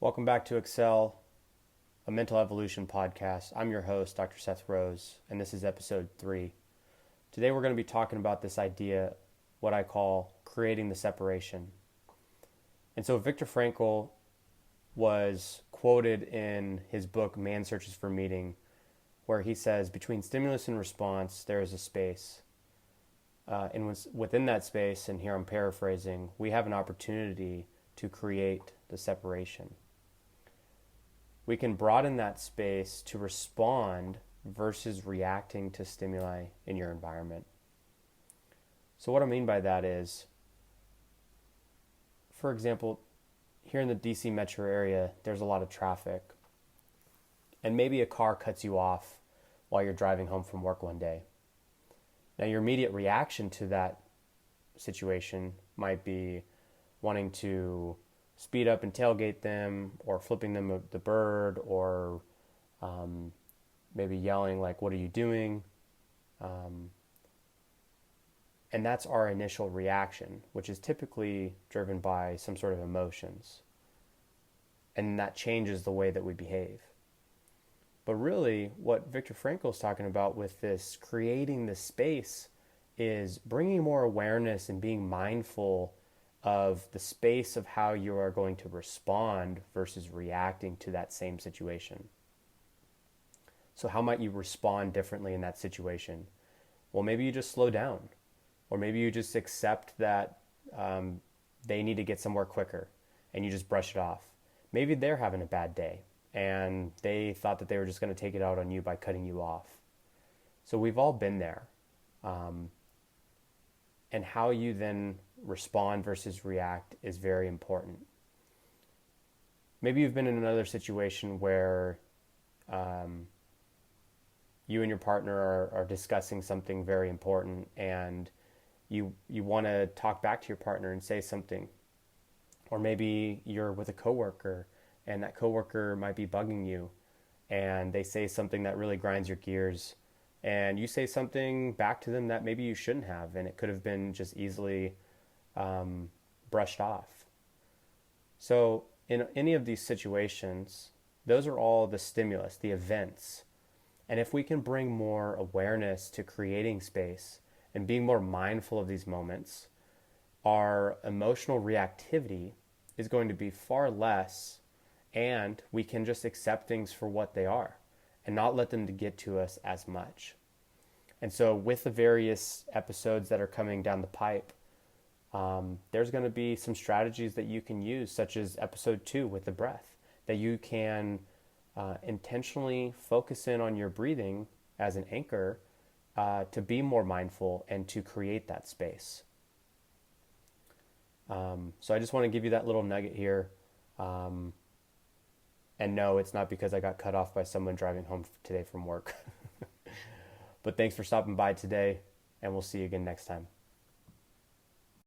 Welcome back to Excel, a mental evolution podcast. I'm your host, Dr. Seth Rose, and this is episode 3. Today we're going to be talking about this idea, what I call creating the separation. And so Viktor Frankl was quoted in his book, Man Searches for Meaning, where he says, between stimulus and response, there is a space. And within that space, and here I'm paraphrasing, we have an opportunity to create the separation. We can broaden that space to respond versus reacting to stimuli in your environment. So what I mean by that is, for example, here in the DC metro area, there's a lot of traffic. And maybe a car cuts you off while you're driving home from work one day. Now, your immediate reaction to that situation might be wanting to speed up and tailgate them, or flipping them the bird, or maybe yelling like, "What are you doing?" And that's our initial reaction, which is typically driven by some sort of emotions. And that changes the way that we behave. But really, what Viktor Frankl is talking about with this creating the space is bringing more awareness and being mindful of the space of how you are going to respond versus reacting to that same situation. So how might you respond differently in that situation? Well, maybe you just slow down, or maybe you just accept that they need to get somewhere quicker and you just brush it off. Maybe they're having a bad day and they thought that they were just going to take it out on you by cutting you off. So we've all been there. And how you then respond versus react is very important. Maybe you've been in another situation where you and your partner are discussing something very important, and you want to talk back to your partner and say something. Or maybe you're with a coworker and that coworker might be bugging you and they say something that really grinds your gears, and you say something back to them that maybe you shouldn't have, and it could have been just easily brushed off. So in any of these situations, those are all the stimulus, the events. And if we can bring more awareness to creating space and being more mindful of these moments, our emotional reactivity is going to be far less, and we can just accept things for what they are and not let them to get to us as much. And so with the various episodes that are coming down the pipe, there's going to be some strategies that you can use, such as episode 2 with the breath, that you can intentionally focus in on your breathing as an anchor to be more mindful and to create that space. So I just want to give you that little nugget here. And no, it's not because I got cut off by someone driving home today from work. But thanks for stopping by today, and we'll see you again next time.